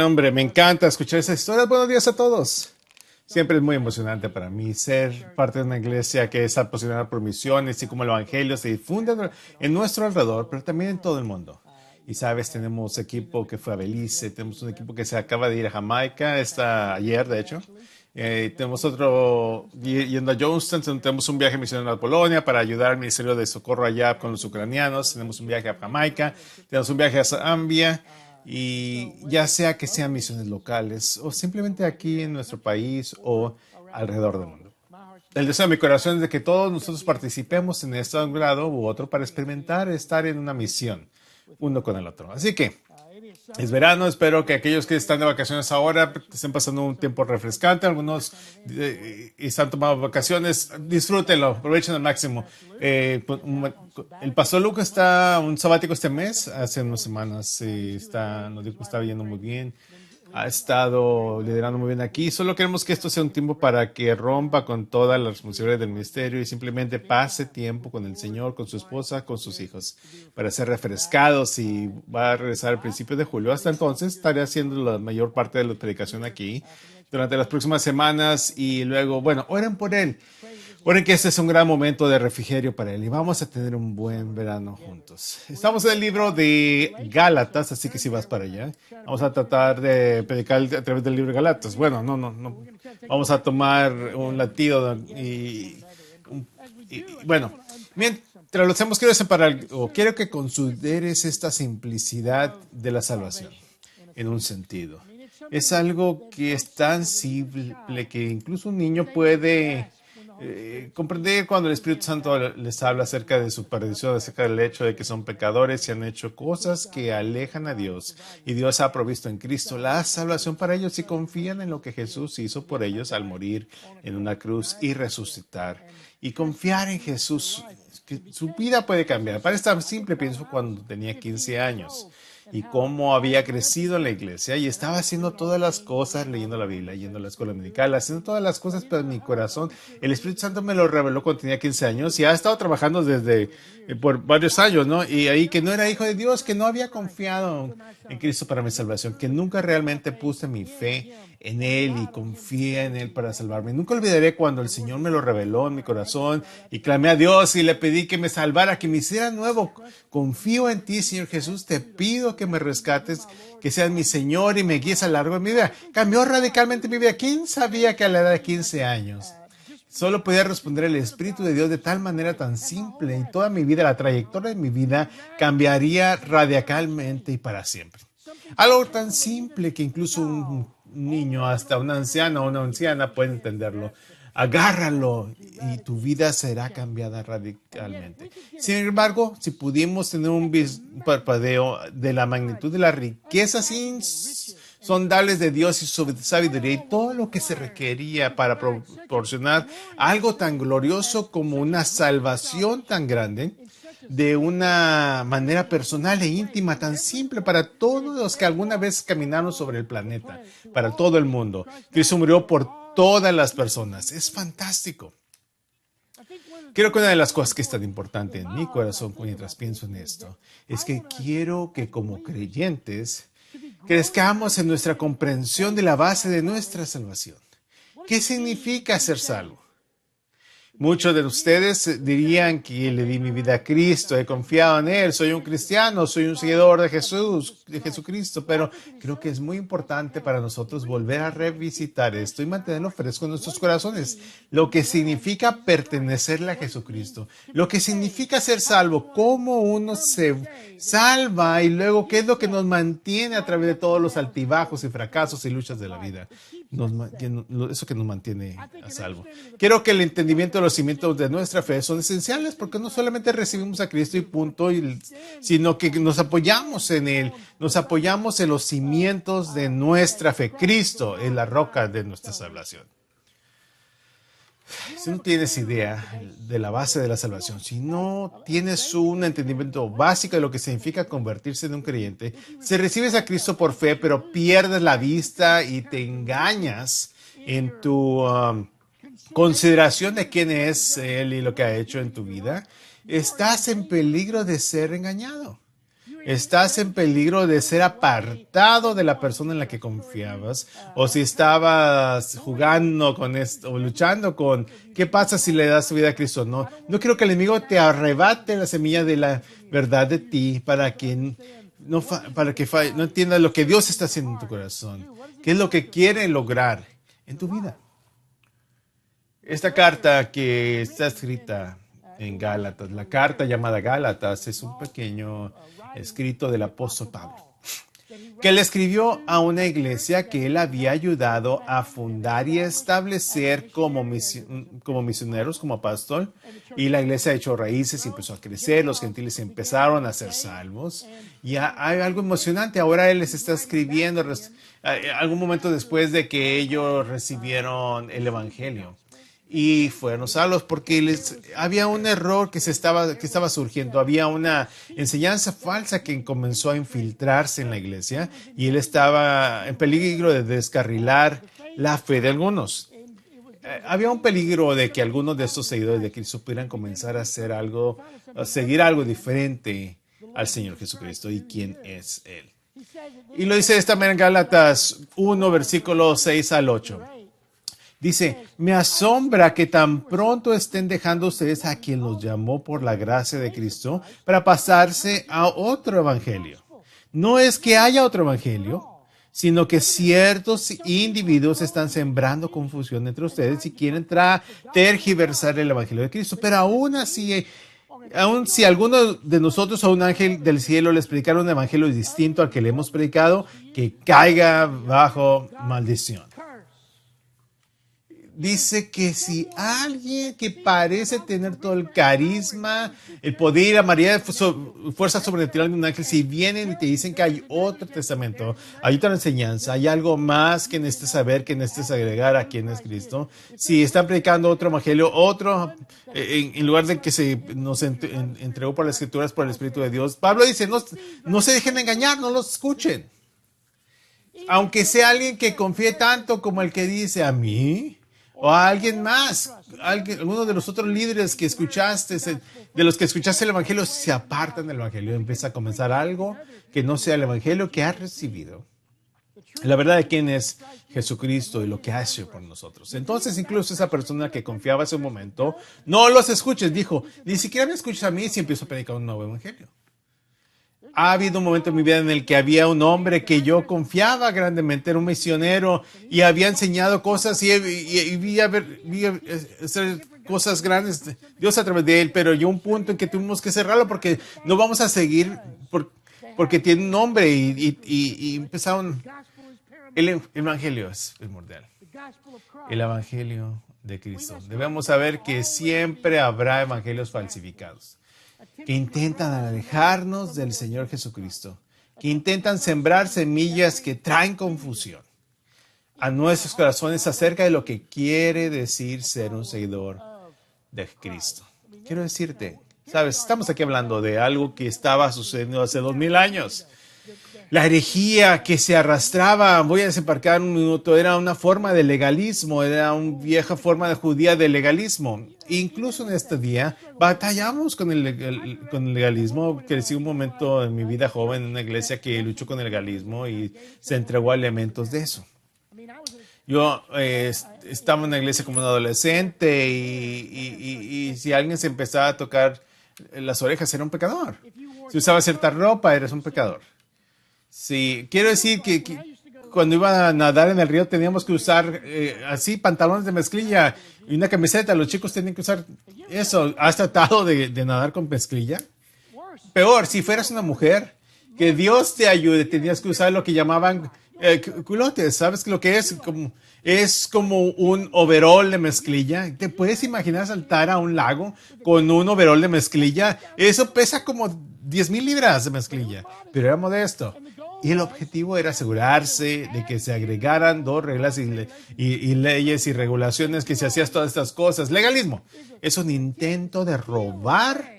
hombre, me encanta escuchar esa historia. Buenos días a todos. Siempre es muy emocionante para mí ser parte de una iglesia que es apasionada por misiones y como el evangelio se difunde en nuestro alrededor, pero también en todo el mundo. Y sabes, tenemos equipo que fue a Belice, tenemos un equipo que se acaba de ir a Jamaica, está ayer de hecho. Tenemos otro yendo a Johnston, tenemos un viaje misionero a Polonia para ayudar al Ministerio de Socorro allá con los ucranianos, tenemos un viaje a Jamaica, tenemos un viaje a Zambia. Y ya sea que sean misiones locales o simplemente aquí en nuestro país o alrededor del mundo. El deseo de mi corazón es de que todos nosotros participemos en este grado u otro para experimentar estar en una misión uno con el otro. Así que es verano, espero que aquellos que están de vacaciones ahora estén pasando un tiempo refrescante, algunos están tomando vacaciones, disfrútenlo, aprovechen al máximo. El pastor Luca está un sabático este mes, hace unas semanas nos dijo que está yendo muy bien, ha estado liderando muy bien aquí. Solo queremos que esto sea un tiempo para que rompa con todas las responsabilidades del ministerio y simplemente pase tiempo con el Señor, con su esposa, con sus hijos, para ser refrescados y va a regresar al principio de julio. Hasta entonces estaré haciendo la mayor parte de la predicación aquí durante las próximas semanas y luego, bueno, oren por él. Oren que este es un gran momento de refrigerio para él y vamos a tener un buen verano juntos. Estamos en el libro de Gálatas, así que si vas para allá, vamos a tratar de predicar a través del libro de Gálatas. Bueno, no. Vamos a tomar un latido bueno, mientras lo hacemos, quiero separar, o quiero que consideres esta simplicidad de la salvación en un sentido. Es algo que es tan simple que incluso un niño puede comprender cuando el Espíritu Santo les habla acerca de su perdición, acerca del hecho de que son pecadores y han hecho cosas que alejan a Dios. Y Dios ha provisto en Cristo la salvación para ellos y confían en lo que Jesús hizo por ellos al morir en una cruz y resucitar. Y confiar en Jesús, que su vida puede cambiar. Para estar simple, pienso cuando tenía 15 años y cómo había crecido en la iglesia y estaba haciendo todas las cosas, leyendo la Biblia, yendo a la escuela dominical, haciendo todas las cosas, pero en mi corazón el Espíritu Santo me lo reveló cuando tenía 15 años y ha estado trabajando desde por varios años, ¿no? Y ahí que no era hijo de Dios, que no había confiado en Cristo para mi salvación, que nunca realmente puse mi fe en Él y confié en Él para salvarme. Nunca olvidaré cuando el Señor me lo reveló en mi corazón y clamé a Dios y le pedí que me salvara, que me hiciera nuevo. Confío en ti, Señor Jesús, te pido que me rescates, que seas mi Señor y me guíes a lo largo de mi vida. Cambió radicalmente mi vida. ¿Quién sabía que a la edad de 15 años solo podía responder el Espíritu de Dios de tal manera tan simple y toda mi vida, la trayectoria de mi vida cambiaría radicalmente y para siempre? Algo tan simple que incluso un niño, hasta un anciano o una anciana puede entenderlo. Agárralo y tu vida será cambiada radicalmente. Sin embargo, si pudimos tener un parpadeo de la magnitud de las riquezas insondables de Dios y su sabiduría y todo lo que se requería para proporcionar algo tan glorioso como una salvación tan grande, de una manera personal e íntima, tan simple para todos los que alguna vez caminaron sobre el planeta, para todo el mundo. Cristo murió por todas las personas. Es fantástico. Creo que una de las cosas que es tan importante en mi corazón mientras pienso en esto es que quiero que como creyentes crezcamos en nuestra comprensión de la base de nuestra salvación. ¿Qué significa ser salvo? Muchos de ustedes dirían que le di mi vida a Cristo, he confiado en Él, soy un cristiano, soy un seguidor de Jesús, de Jesucristo, pero creo que es muy importante para nosotros volver a revisitar esto y mantenerlo fresco en nuestros corazones. Lo que significa pertenecerle a Jesucristo, lo que significa ser salvo, cómo uno se salva y luego qué es lo que nos mantiene a través de todos los altibajos y fracasos y luchas de la vida. Eso que nos mantiene a salvo. Quiero que el entendimiento de los cimientos de nuestra fe son esenciales porque no solamente recibimos a Cristo y punto, sino que nos apoyamos en Él, nos apoyamos en los cimientos de nuestra fe. Cristo es la roca de nuestra salvación. Si no tienes idea de la base de la salvación, si no tienes un entendimiento básico de lo que significa convertirse en un creyente, si recibes a Cristo por fe, pero pierdes la vista y te engañas en tu consideración de quién es Él y lo que ha hecho en tu vida, estás en peligro de ser engañado. estás en peligro de ser apartado de la persona en la que confiabas, o si estabas jugando con esto, o luchando con qué pasa si le das tu vida a Cristo. No quiero que el enemigo te arrebate la semilla de la verdad de ti para que no entiendas lo que Dios está haciendo en tu corazón, qué es lo que quiere lograr en tu vida. Esta carta que está escrita en Gálatas, la carta llamada Gálatas, es un pequeño escrito del apóstol Pablo, que le escribió a una iglesia que él había ayudado a fundar y establecer como misioneros, como apóstol, y la iglesia echó raíces y empezó a crecer, los gentiles empezaron a ser salvos, y hay algo emocionante, ahora él les está escribiendo algún momento después de que ellos recibieron el evangelio. Y fueron salvos porque había un error que estaba surgiendo, había una enseñanza falsa que comenzó a infiltrarse en la iglesia y él estaba en peligro de descarrilar la fe de algunos. Había un peligro de que algunos de estos seguidores de Cristo pudieran comenzar a hacer algo, a seguir algo diferente al Señor Jesucristo y quién es Él. Y lo dice de esta manera en Gálatas 1, versículos 6 al 8. Dice, me asombra que tan pronto estén dejando ustedes a quien los llamó por la gracia de Cristo para pasarse a otro evangelio. No es que haya otro evangelio, sino que ciertos individuos están sembrando confusión entre ustedes y quieren tergiversar el evangelio de Cristo. Pero aún si alguno de nosotros o un ángel del cielo les predicara un evangelio distinto al que le hemos predicado, que caiga bajo maldición. Dice que si alguien que parece tener todo el carisma, el poder, la María, fuerza sobrenatural de un ángel, si vienen y te dicen que hay otro testamento, hay otra enseñanza, hay algo más que necesites saber, que necesites agregar a quién es Cristo, si están predicando otro evangelio, en lugar de que se nos entregó por las Escrituras, por el Espíritu de Dios, Pablo dice, no se dejen engañar, no los escuchen. Aunque sea alguien que confíe tanto como el que dice a mí, o a alguien más, alguno de los otros líderes que escuchaste, de los que escuchaste el evangelio, se apartan del evangelio, empieza a comenzar algo que no sea el evangelio que has recibido. La verdad de quién es Jesucristo y lo que hace por nosotros. Entonces, incluso esa persona que confiaba hace un momento, no los escuches, dijo, ni siquiera me escuchas a mí si empiezo a predicar un nuevo evangelio. Ha habido un momento en mi vida en el que había un hombre que yo confiaba grandemente, era un misionero y había enseñado cosas y vi hacer cosas grandes, Dios a través de él, pero llegó un punto en que tuvimos que cerrarlo porque no vamos a seguir porque tiene un nombre y empezaron. El evangelio es primordial. El evangelio de Cristo. Debemos saber que siempre habrá evangelios falsificados que intentan alejarnos del Señor Jesucristo, que intentan sembrar semillas que traen confusión a nuestros corazones acerca de lo que quiere decir ser un seguidor de Cristo. Quiero decirte, sabes, estamos aquí hablando de algo que estaba sucediendo hace 2000 años. La herejía que se arrastraba, voy a desembarcar un minuto, era una forma de legalismo, era una vieja forma de judía de legalismo. Incluso en este día batallamos con el legalismo. Crecí un momento en mi vida joven en una iglesia que luchó con el legalismo y se entregó a elementos de eso. Yo estaba en una iglesia como un adolescente y si alguien se empezaba a tocar las orejas era un pecador. Si usaba cierta ropa eres un pecador. Sí, quiero decir que cuando iba a nadar en el río teníamos que usar así pantalones de mezclilla y una camiseta. Los chicos tenían que usar eso. ¿Has tratado de nadar con mezclilla? Peor, si fueras una mujer, que Dios te ayude, tenías que usar lo que llamaban culotes. ¿Sabes lo que es? Es como un overol de mezclilla. ¿Te puedes imaginar saltar a un lago con un overol de mezclilla? Eso pesa como 10,000 libras de mezclilla, pero era modesto. Y el objetivo era asegurarse de que se agregaran 2 reglas y leyes y regulaciones que si hacías todas estas cosas. Legalismo es un intento de robar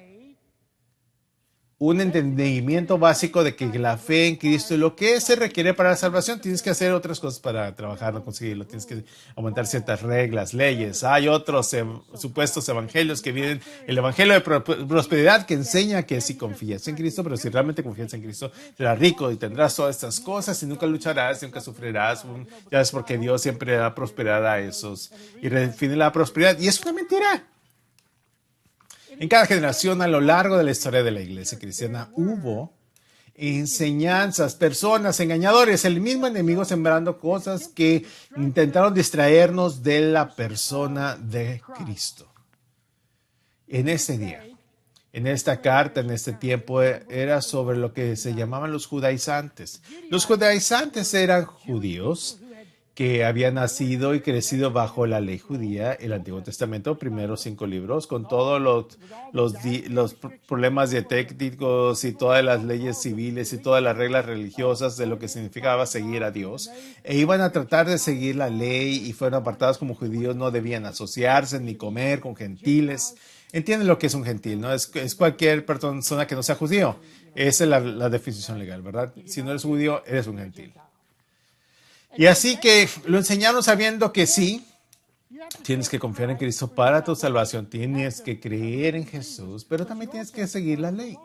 un entendimiento básico de que la fe en Cristo y lo que se requiere para la salvación. Tienes que hacer otras cosas para trabajarlo, conseguirlo. Tienes que aumentar ciertas reglas, leyes. Hay otros supuestos evangelios que vienen. El evangelio de prosperidad que enseña que si confías en Cristo, pero si realmente confías en Cristo, serás rico y tendrás todas estas cosas y nunca lucharás, nunca sufrirás. Ya es porque Dios siempre da prosperidad a esos y redefine la prosperidad. Y es una mentira. En cada generación a lo largo de la historia de la iglesia cristiana hubo enseñanzas, personas, engañadores, el mismo enemigo sembrando cosas que intentaron distraernos de la persona de Cristo. En ese día, en esta carta, en este tiempo, era sobre lo que se llamaban los judaizantes. Los judaizantes eran judíos que había nacido y crecido bajo la ley judía, el Antiguo Testamento, primeros 5 libros, con todos los problemas dietéticos y todas las leyes civiles y todas las reglas religiosas de lo que significaba seguir a Dios. E iban a tratar de seguir la ley y fueron apartados como judíos, no debían asociarse ni comer con gentiles. Entienden lo que es un gentil, ¿no? Es cualquier persona que no sea judío. Esa es la definición legal, ¿verdad? Si no eres judío, eres un gentil. Y así que lo enseñaron sabiendo que sí, tienes que confiar en Cristo para tu salvación, tienes que creer en Jesús, pero también tienes que seguir la ley.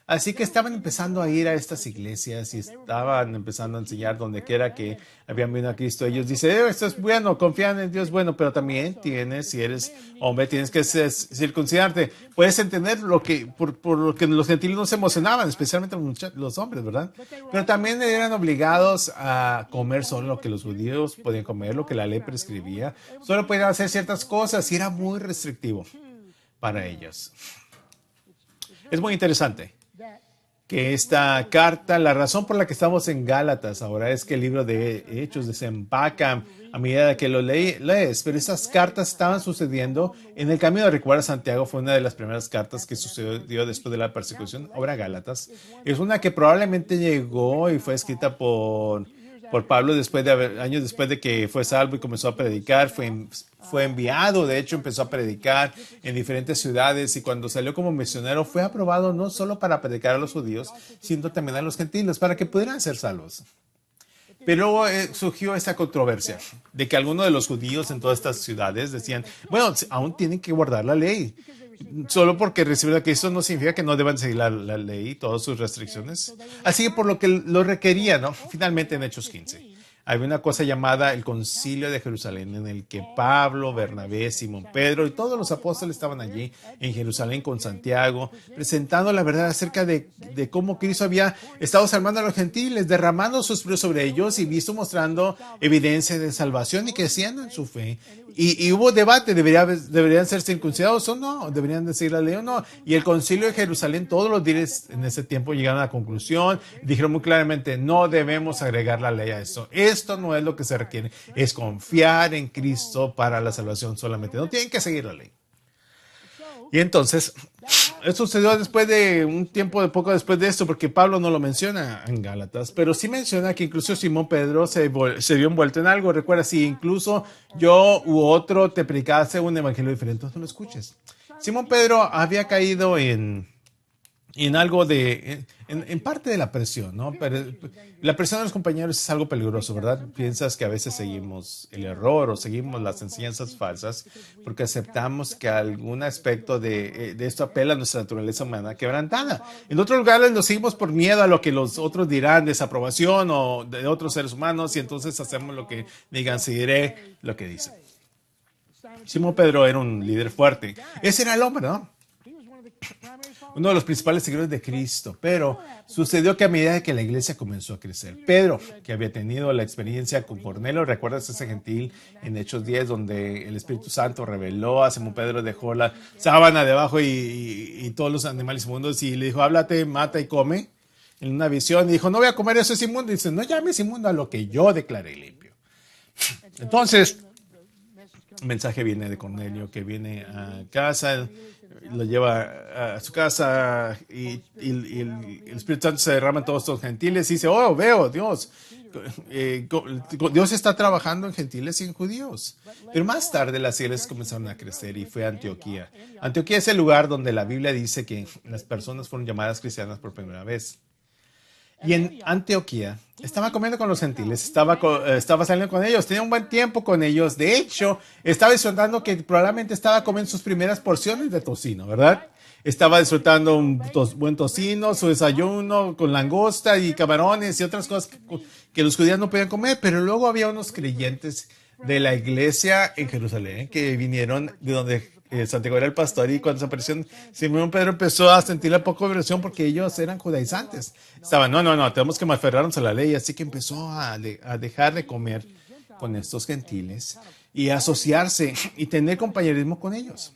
Así que estaban empezando a ir a estas iglesias y estaban empezando a enseñar donde quiera que habían venido a Cristo. Ellos dicen, esto es bueno, confían en Dios, bueno, pero también tienes, si eres hombre, tienes que circuncidarte. Puedes entender por lo que los gentiles no se emocionaban, especialmente los hombres, ¿verdad? Pero también eran obligados a comer solo lo que los judíos podían comer, lo que la ley prescribía. Solo podían hacer ciertas cosas y era muy restrictivo para ellos. Es muy interesante que esta carta, la razón por la que estamos en Gálatas ahora es que el libro de Hechos desempaca a medida que lo lees, pero esas cartas estaban sucediendo en el camino. Recuerda, Santiago fue una de las primeras cartas que sucedió después de la persecución. Ahora Gálatas es una que probablemente llegó y fue escrita por Pablo años después de que fue salvo y comenzó a predicar. Fue enviado, de hecho empezó a predicar en diferentes ciudades y cuando salió como misionero fue aprobado no solo para predicar a los judíos, sino también a los gentiles para que pudieran ser salvos. Pero luego surgió esta controversia de que algunos de los judíos en todas estas ciudades decían, bueno, aún tienen que guardar la ley. Solo porque recibir a Cristo no significa que no deban seguir la ley y todas sus restricciones. Así que por lo que lo requería, ¿no? Finalmente en Hechos 15. Había una cosa llamada el Concilio de Jerusalén, en el que Pablo, Bernabé, Simón Pedro y todos los apóstoles estaban allí en Jerusalén con Santiago, presentando la verdad acerca de cómo Cristo había estado salvando a los gentiles, derramando su espíritu sobre ellos y visto mostrando evidencia de salvación y creciendo en su fe. Y hubo debate, ¿deberían ser circuncidados o no? ¿Deberían decir la ley o no? Y el Concilio de Jerusalén, todos los líderes en ese tiempo llegaron a la conclusión, dijeron muy claramente, no debemos agregar la ley a esto. Esto no es lo que se requiere, es confiar en Cristo para la salvación solamente. No tienen que seguir la ley. Y entonces, eso sucedió después de un tiempo, poco después de esto, porque Pablo no lo menciona en Gálatas, pero sí menciona que incluso Simón Pedro se vio envuelto en algo. Recuerda, si incluso yo u otro te predicase un evangelio diferente, no lo escuches. Simón Pedro había caído en algo en parte de la presión, ¿no? Pero la presión de los compañeros es algo peligroso, ¿verdad? Piensas que a veces seguimos el error o seguimos las enseñanzas falsas porque aceptamos que algún aspecto de esto apela a nuestra naturaleza humana quebrantada. En otros lugares lo seguimos por miedo a lo que los otros dirán, desaprobación o de otros seres humanos, y entonces hacemos lo que digan, seguiré lo que dicen. Simón Pedro era un líder fuerte. Ese era el hombre, ¿no? Uno de los principales seguidores de Cristo, pero sucedió que a medida que la iglesia comenzó a crecer, Pedro, que había tenido la experiencia con Cornelio, ¿recuerdas ese gentil en Hechos 10 donde el Espíritu Santo reveló a Simón Pedro, dejó la sábana debajo y todos los animales inmundos y le dijo, háblate, mata y come, en una visión, y dijo, no voy a comer, eso es inmundo, y dice, no llames inmundo a lo que yo declaré limpio. Entonces, Un mensaje viene de Cornelio, que viene a casa, lo lleva a su casa el Espíritu Santo se derrama en todos estos gentiles y dice, oh, veo, Dios, Dios está trabajando en gentiles y en judíos. Pero más tarde las iglesias comenzaron a crecer y fue Antioquía. Antioquía es el lugar donde la Biblia dice que las personas fueron llamadas cristianas por primera vez. Y en Antioquía estaba comiendo con los gentiles, estaba saliendo con ellos, tenía un buen tiempo con ellos. De hecho, estaba disfrutando que probablemente estaba comiendo sus primeras porciones de tocino, ¿verdad? Estaba disfrutando un buen tocino, su desayuno con langosta y camarones y otras cosas que los judíos no podían comer. Pero luego había unos creyentes de la iglesia en Jerusalén que vinieron de donde Santiago era el pastor, y cuando se apareció Simón Pedro empezó a sentir la poca versión porque ellos eran judaizantes. Estaban, no, tenemos que aferrarnos a la ley, así que empezó a dejar de comer con estos gentiles y asociarse y tener compañerismo con ellos.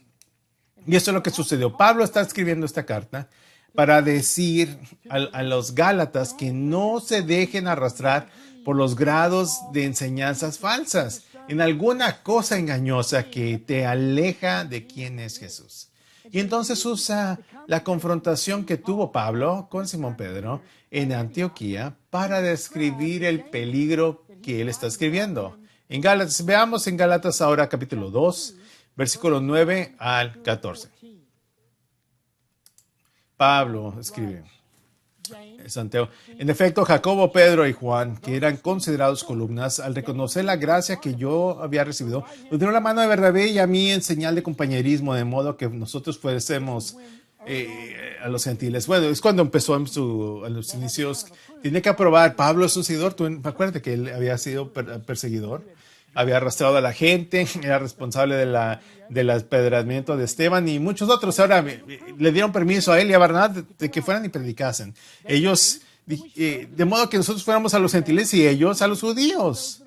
Y eso es lo que sucedió. Pablo está escribiendo esta carta para decir a los Gálatas que no se dejen arrastrar por los grados de enseñanzas falsas, en alguna cosa engañosa que te aleja de quién es Jesús. Y entonces usa la confrontación que tuvo Pablo con Simón Pedro en Antioquía para describir el peligro que él está escribiendo. En Gálatas, veamos en Gálatas ahora capítulo 2, versículo 9 al 14. Pablo escribe, Santiago, en efecto, Jacobo, Pedro y Juan, que eran considerados columnas, al reconocer la gracia que yo había recibido, nos dieron la mano de Bernabé y a mí en señal de compañerismo, de modo que nosotros fuésemos a los gentiles. Bueno, es cuando empezó a los inicios. Tiene que aprobar, Pablo es un seguidor. Acuérdate que él había sido perseguidor, había arrastrado a la gente, era responsable del apedramiento de Esteban y muchos otros. Ahora le dieron permiso a él y a Barnabé de que fueran y predicasen. Ellos, de modo que nosotros fuéramos a los gentiles y ellos a los judíos.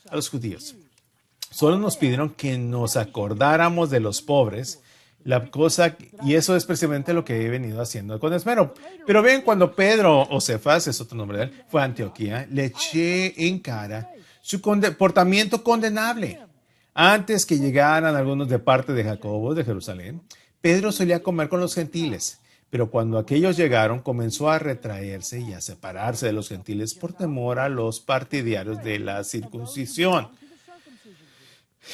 A los judíos. Solo nos pidieron que nos acordáramos de los pobres. La cosa, y eso es precisamente lo que he venido haciendo con esmero. Pero ven, cuando Pedro, o Cefas, es otro nombre de él, fue a Antioquía, le eché en cara su comportamiento condenable. Antes que llegaran algunos de parte de Jacobo, de Jerusalén, Pedro solía comer con los gentiles, pero cuando aquellos llegaron comenzó a retraerse y a separarse de los gentiles por temor a los partidarios de la circuncisión.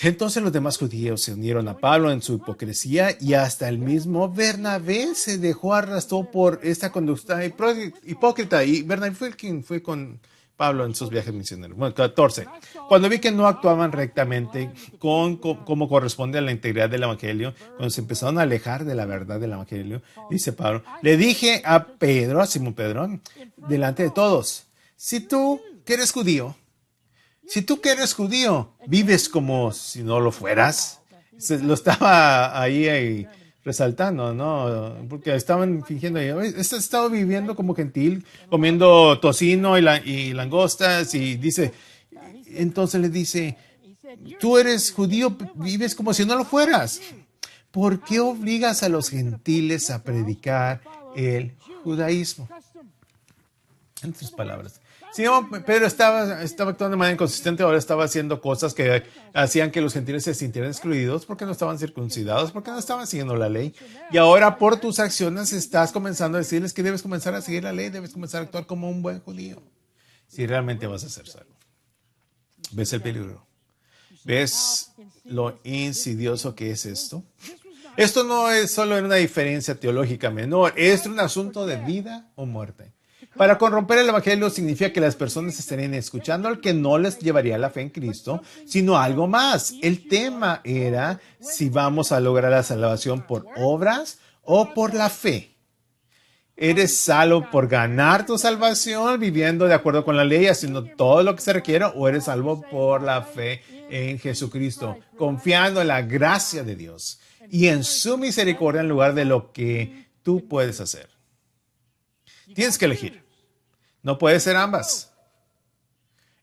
Entonces los demás judíos se unieron a Pablo en su hipocresía y hasta el mismo Bernabé se dejó arrastrar por esta conducta hipócrita. Y Bernabé fue quien fue con Pablo en sus viajes misioneros. Bueno, 14. Cuando vi que no actuaban rectamente como corresponde a la integridad del Evangelio, cuando se empezaron a alejar de la verdad del Evangelio, dice Pablo, le dije a Pedro, a Simón Pedro, delante de todos, si tú que eres judío, vives como si no lo fueras. Lo estaba ahí resaltando, ¿no? Porque estaban fingiendo, estado viviendo como gentil, comiendo tocino y langostas, y dice, entonces le dice, tú eres judío, vives como si no lo fueras. ¿Por qué obligas a los gentiles a predicar el judaísmo? En otras palabras, Simón Pedro estaba actuando de manera inconsistente, ahora estaba haciendo cosas que hacían que los gentiles se sintieran excluidos porque no estaban circuncidados, porque no estaban siguiendo la ley. Y ahora por tus acciones estás comenzando a decirles que debes comenzar a seguir la ley, debes comenzar a actuar como un buen judío. Si realmente vas a ser salvo. ¿Ves el peligro? ¿Ves lo insidioso que es esto? Esto no es solo una diferencia teológica menor, es un asunto de vida o muerte. Para corromper el evangelio significa que las personas estarían escuchando al que no les llevaría a la fe en Cristo, sino algo más. El tema era si vamos a lograr la salvación por obras o por la fe. ¿Eres salvo por ganar tu salvación, viviendo de acuerdo con la ley, haciendo todo lo que se requiere, o eres salvo por la fe en Jesucristo, confiando en la gracia de Dios y en su misericordia en lugar de lo que tú puedes hacer? Tienes que elegir. No puede ser ambas.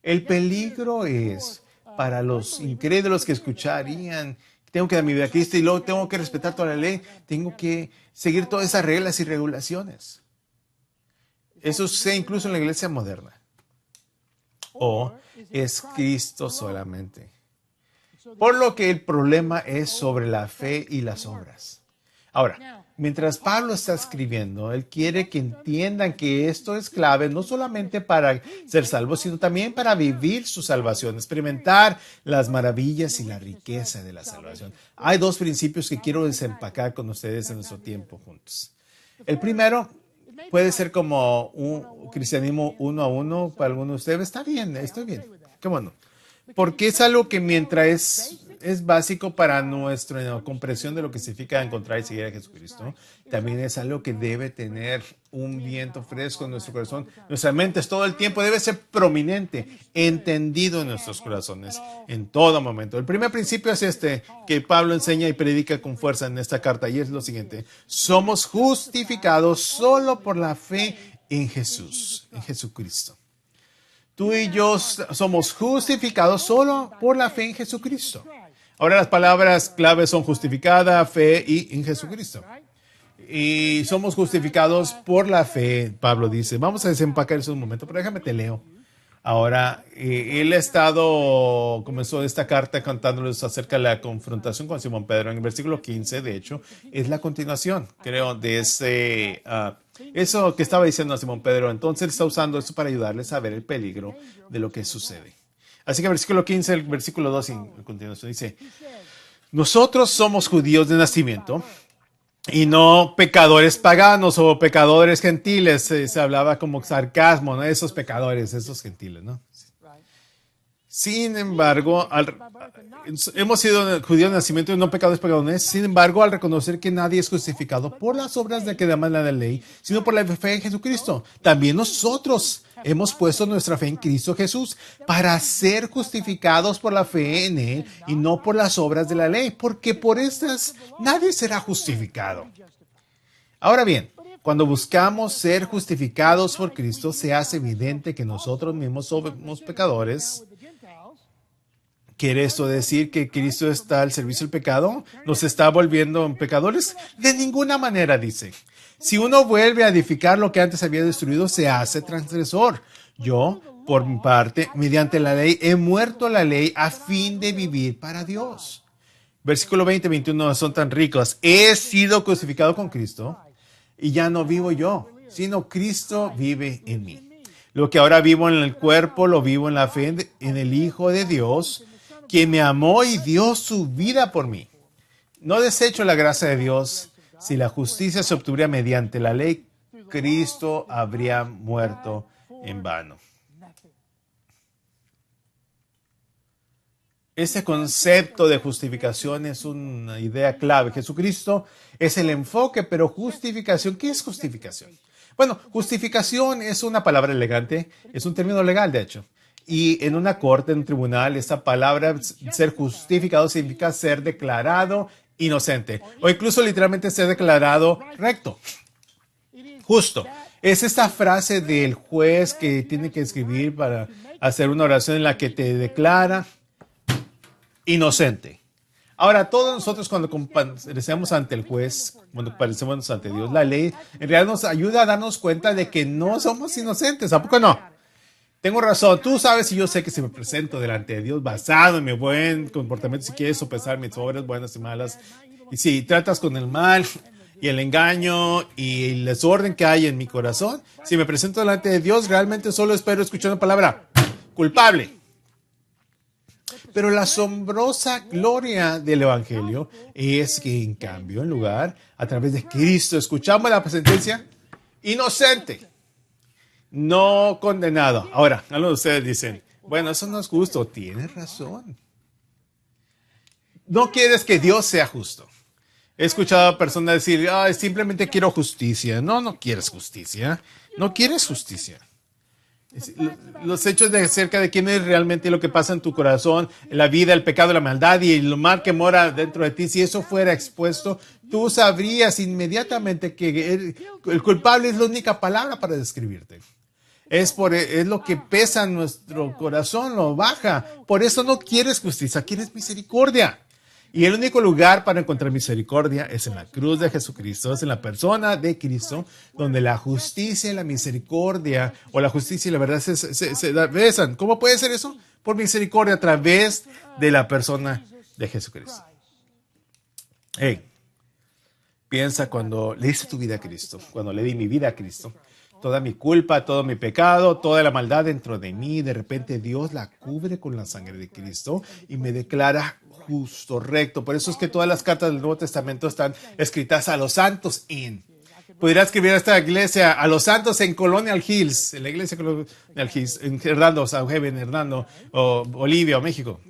El peligro es para los incrédulos que escucharían, tengo que dar mi vida a Cristo y luego tengo que respetar toda la ley, tengo que seguir todas esas reglas y regulaciones. Eso sucede incluso en la iglesia moderna. ¿O es Cristo solamente? Por lo que el problema es sobre la fe y las obras. Ahora, mientras Pablo está escribiendo, él quiere que entiendan que esto es clave no solamente para ser salvos, sino también para vivir su salvación, experimentar las maravillas y la riqueza de la salvación. Hay dos principios que quiero desempacar con ustedes en nuestro tiempo juntos. El primero puede ser como un cristianismo uno a uno para algunos de ustedes. Está bien, estoy bien. Qué bueno. Porque es algo que mientras es básico para nuestra comprensión de lo que significa encontrar y seguir a Jesucristo, también es algo que debe tener un viento fresco en nuestro corazón. Nuestra mente todo el tiempo debe ser prominente, entendido en nuestros corazones, en todo momento. El primer principio es este, que Pablo enseña y predica con fuerza en esta carta, y es lo siguiente: somos justificados solo por la fe en Jesús, en Jesucristo. Tú y yo somos justificados solo por la fe en Jesucristo. Ahora las palabras claves son justificada, fe y en Jesucristo. Y somos justificados por la fe, Pablo dice. Vamos a desempacar eso un momento, pero déjame te leo. Ahora, él comenzó esta carta contándoles acerca de la confrontación con Simón Pedro. En el versículo 15, de hecho, es la continuación, creo, de eso que estaba diciendo a Simón Pedro. Entonces, él está usando eso para ayudarles a ver el peligro de lo que sucede. Así que el versículo 15, el versículo 2, en continuación, dice: nosotros somos judíos de nacimiento y no pecadores paganos o pecadores gentiles. Se hablaba como sarcasmo, ¿no? Esos pecadores, esos gentiles, ¿no? Sin embargo, hemos sido judíos de nacimiento y no pecadores paganos. Sin embargo, al reconocer que nadie es justificado por las obras de que demanda la ley, sino por la fe en Jesucristo, también nosotros hemos puesto nuestra fe en Cristo Jesús para ser justificados por la fe en Él y no por las obras de la ley, porque por estas nadie será justificado. Ahora bien, cuando buscamos ser justificados por Cristo, se hace evidente que nosotros mismos somos pecadores. ¿Quiere esto decir que Cristo está al servicio del pecado? ¿Nos está volviendo pecadores? De ninguna manera, dice. Si uno vuelve a edificar lo que antes había destruido, se hace transgresor. Yo, por mi parte, mediante la ley, he muerto a la ley a fin de vivir para Dios. Versículo 20 y 21 son tan ricos. He sido crucificado con Cristo y ya no vivo yo, sino Cristo vive en mí. Lo que ahora vivo en el cuerpo, lo vivo en la fe en el Hijo de Dios, quien me amó y dio su vida por mí. No desecho la gracia de Dios. Si la justicia se obtuviera mediante la ley, Cristo habría muerto en vano. Ese concepto de justificación es una idea clave. Jesucristo es el enfoque, pero justificación, ¿qué es justificación? Bueno, justificación es una palabra elegante, es un término legal, de hecho. Y en una corte, en un tribunal, esta palabra, ser justificado, significa ser declarado inocente. O incluso literalmente ser declarado recto, justo. Es esta frase del juez que tiene que escribir para hacer una oración en la que te declara inocente. Ahora, todos nosotros cuando comparecemos ante el juez, cuando comparecemos ante Dios, la ley en realidad nos ayuda a darnos cuenta de que no somos inocentes. ¿A poco no? Tengo razón. Tú sabes y yo sé que si me presento delante de Dios basado en mi buen comportamiento, si quieres sopesar mis obras buenas y malas, y si tratas con el mal y el engaño y el desorden que hay en mi corazón, si me presento delante de Dios, realmente solo espero escuchar una palabra: culpable. Pero la asombrosa gloria del Evangelio es que, en cambio, en lugar, a través de Cristo, escuchamos la sentencia: inocente, no condenado. Ahora, algunos de ustedes dicen: bueno, eso no es justo. Tienes razón. No quieres que Dios sea justo. He escuchado a personas decir: simplemente quiero justicia. No, no quieres justicia. No quieres justicia. Los hechos acerca de quién es realmente lo que pasa en tu corazón, la vida, el pecado, la maldad y el mal que mora dentro de ti, si eso fuera expuesto, tú sabrías inmediatamente que el culpable es la única palabra para describirte. Es lo que pesa en nuestro corazón, lo baja. Por eso no quieres justicia, quieres misericordia. Y el único lugar para encontrar misericordia es en la cruz de Jesucristo, es en la persona de Cristo, donde la justicia y la misericordia, o la justicia y la verdad se besan. ¿Cómo puede ser eso? Por misericordia a través de la persona de Jesucristo. Hey, piensa cuando le diste tu vida a Cristo, cuando le di mi vida a Cristo. Toda mi culpa, todo mi pecado, toda la maldad dentro de mí, de repente Dios la cubre con la sangre de Cristo y me declara justo, recto. Por eso es que todas las cartas del Nuevo Testamento están escritas a los santos Podría escribir a esta iglesia a los santos en Colonial Hills, en la iglesia Colonial Hills, en Hernando, San Eugenio, en Hernando, o Bolivia, o México.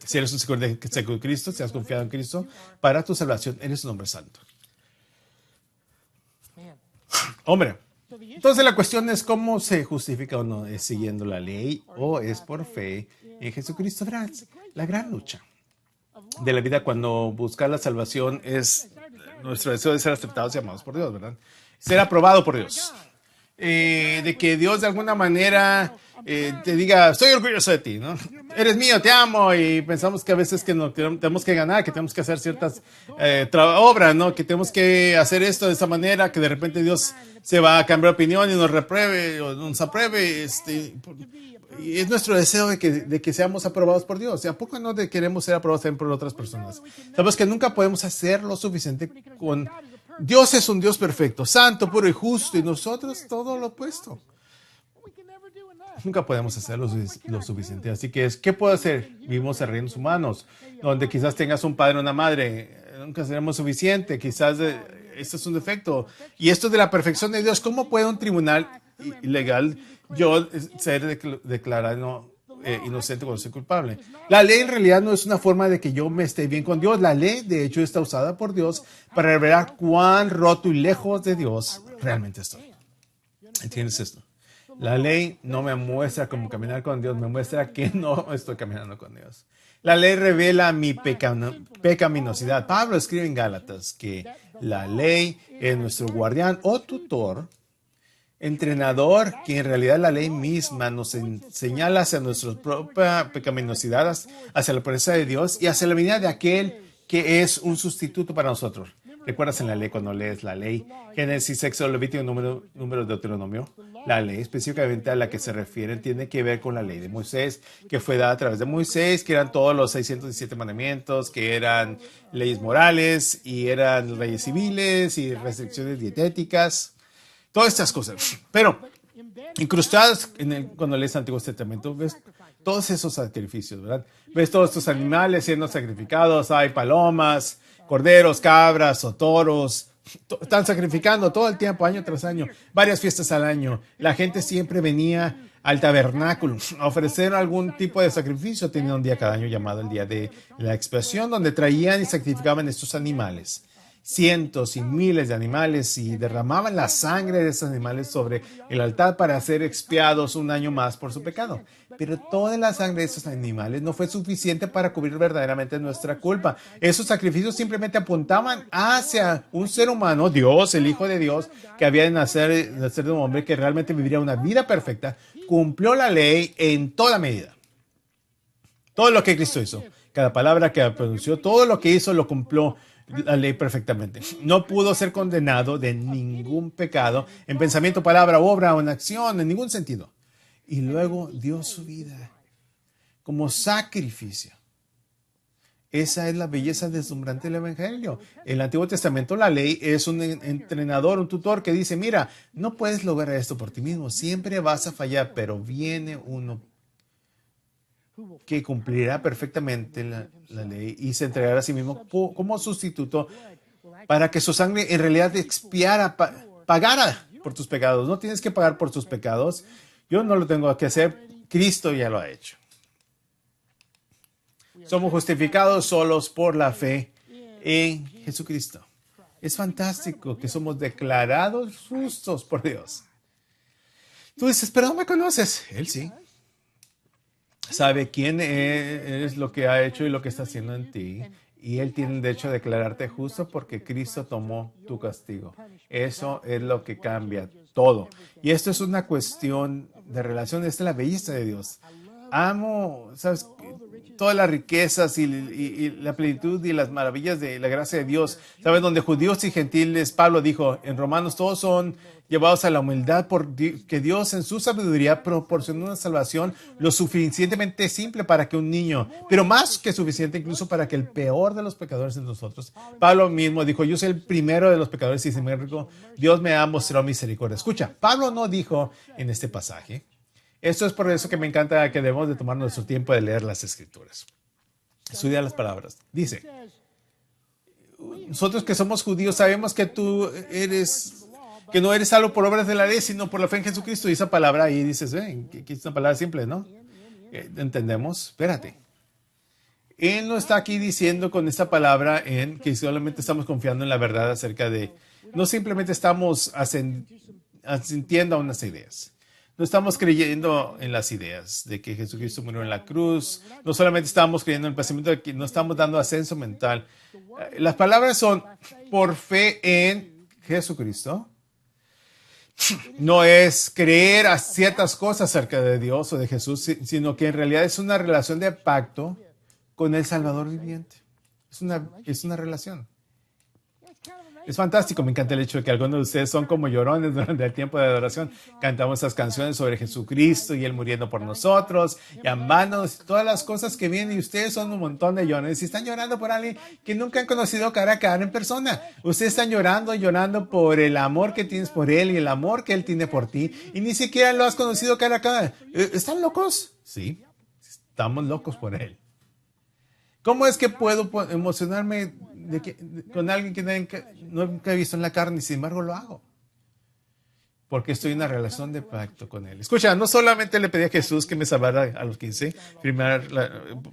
Si eres un seguidor de Cristo, si has confiado en Cristo, para tu salvación eres un hombre santo. Hombre, entonces la cuestión es cómo se justifica o no, es siguiendo la ley o es por fe en Jesucristo. Verás, la gran lucha de la vida cuando buscar la salvación es nuestro deseo de ser aceptados y amados por Dios, ¿verdad? Ser aprobado por Dios. De que Dios de alguna manera te diga, estoy orgulloso de ti, ¿no? Eres mío, te amo, y pensamos que a veces que no, tenemos que ganar, que tenemos que hacer ciertas obras, ¿no? Que tenemos que hacer esto de esta manera, que de repente Dios se va a cambiar de opinión y nos repruebe o nos apruebe, y es nuestro deseo de que seamos aprobados por Dios. ¿Y a poco no queremos ser aprobados también por otras personas? Sabemos que nunca podemos hacer lo suficiente con... Dios es un Dios perfecto, santo, puro y justo, y nosotros todo lo opuesto. Nunca podemos hacer lo suficiente. Así que, ¿qué puedo hacer? Vivimos en reinos humanos, donde quizás tengas un padre o una madre. Nunca seremos suficiente. Quizás esto es un defecto. Y esto de la perfección de Dios, ¿cómo puede un tribunal ilegal yo ser declarado inocente cuando soy culpable? La ley en realidad no es una forma de que yo me esté bien con Dios. La ley, de hecho, está usada por Dios para revelar cuán roto y lejos de Dios realmente estoy. ¿Entiendes esto? La ley no me muestra cómo caminar con Dios, me muestra que no estoy caminando con Dios. La ley revela mi pecaminosidad. Pablo escribe en Gálatas que la ley es nuestro guardián o tutor, entrenador, que en realidad la ley misma nos señala hacia nuestra propia pecaminosidad, hacia la pureza de Dios y hacia la venida de aquel que es un sustituto para nosotros. ¿Recuerdas en la ley cuando lees la ley? Génesis, Éxodo, Levítico, número de Deuteronomio. La ley específicamente a la que se refieren tiene que ver con la ley de Moisés, que fue dada a través de Moisés, que eran todos los 617 mandamientos, que eran leyes morales y eran leyes civiles y restricciones dietéticas. Todas estas cosas. Pero incrustadas cuando lees el Antiguo Testamento, ves todos esos sacrificios, ¿verdad? Ves todos estos animales siendo sacrificados. Hay palomas, corderos, cabras o toros. Están sacrificando todo el tiempo, año tras año, varias fiestas al año. La gente siempre venía al tabernáculo a ofrecer algún tipo de sacrificio. Tenían un día cada año llamado el Día de la Expiación, donde traían y sacrificaban estos animales. Cientos y miles de animales y derramaban la sangre de esos animales sobre el altar para ser expiados un año más por su pecado. Pero toda la sangre de esos animales no fue suficiente para cubrir verdaderamente nuestra culpa. Esos sacrificios simplemente apuntaban hacia un ser humano, Dios, el Hijo de Dios, que había de nacer de un hombre que realmente viviría una vida perfecta, cumplió la ley en toda medida. Todo lo que Cristo hizo, cada palabra que pronunció, todo lo que hizo lo cumplió la ley perfectamente. No pudo ser condenado de ningún pecado en pensamiento, palabra, obra o en acción, en ningún sentido. Y luego dio su vida como sacrificio. Esa es la belleza deslumbrante del Evangelio. En el Antiguo Testamento la ley es un entrenador, un tutor que dice, mira, no puedes lograr esto por ti mismo, siempre vas a fallar, pero viene uno que cumplirá perfectamente la ley y se entregará a sí mismo como sustituto para que su sangre en realidad expiara, pagara por tus pecados. No tienes que pagar por tus pecados. Yo no lo tengo que hacer. Cristo ya lo ha hecho. Somos justificados solos por la fe en Jesucristo. Es fantástico que somos declarados justos por Dios. Tú dices, pero no me conoces. Él sí. Sabe quién es, lo que ha hecho y lo que está haciendo en ti. Y Él tiene el derecho a declararte justo porque Cristo tomó tu castigo. Eso es lo que cambia todo. Y esto es una cuestión de relación. Esta es la belleza de Dios. Amo, ¿sabes? todas las riquezas y la plenitud y las maravillas de la gracia de Dios. ¿Saben? Donde judíos y gentiles, Pablo dijo en Romanos, todos son llevados a la humildad porque Dios en su sabiduría proporcionó una salvación lo suficientemente simple para que un niño, pero más que suficiente incluso para que el peor de los pecadores de nosotros, Pablo mismo dijo, yo soy el primero de los pecadores y sin embargo Dios me ha mostrado misericordia. Escucha, Pablo no dijo en este pasaje, esto es por eso que me encanta que debemos de tomar nuestro tiempo de leer las Escrituras. Estudia las palabras. Dice, nosotros que somos judíos sabemos que que no eres salvo por obras de la ley, sino por la fe en Jesucristo. Y esa palabra ahí dices, que es una palabra simple, ¿no? ¿Entendemos? Espérate. Él no está aquí diciendo con esta palabra que solamente estamos confiando en la verdad acerca de, no simplemente estamos asintiendo a unas ideas. No estamos creyendo en las ideas de que Jesucristo murió en la cruz. No solamente estamos creyendo en el pensamiento de que no estamos dando ascenso mental. Las palabras son por fe en Jesucristo. No es creer a ciertas cosas acerca de Dios o de Jesús, sino que en realidad es una relación de pacto con el Salvador viviente. Es una relación. Es fantástico, me encanta el hecho de que algunos de ustedes son como llorones durante el tiempo de adoración. Cantamos esas canciones sobre Jesucristo y Él muriendo por nosotros y amándonos y todas las cosas que vienen. Y ustedes son un montón de llorones y están llorando por alguien que nunca han conocido cara a cara en persona. Ustedes están llorando por el amor que tienes por Él y el amor que Él tiene por ti. Y ni siquiera lo has conocido cara a cara. ¿Están locos? Sí, estamos locos por Él. ¿Cómo es que puedo emocionarme con alguien que nunca he visto en la carne y sin embargo lo hago? Porque estoy en una relación de pacto con Él. Escucha, no solamente le pedí a Jesús que me salvara a los 15,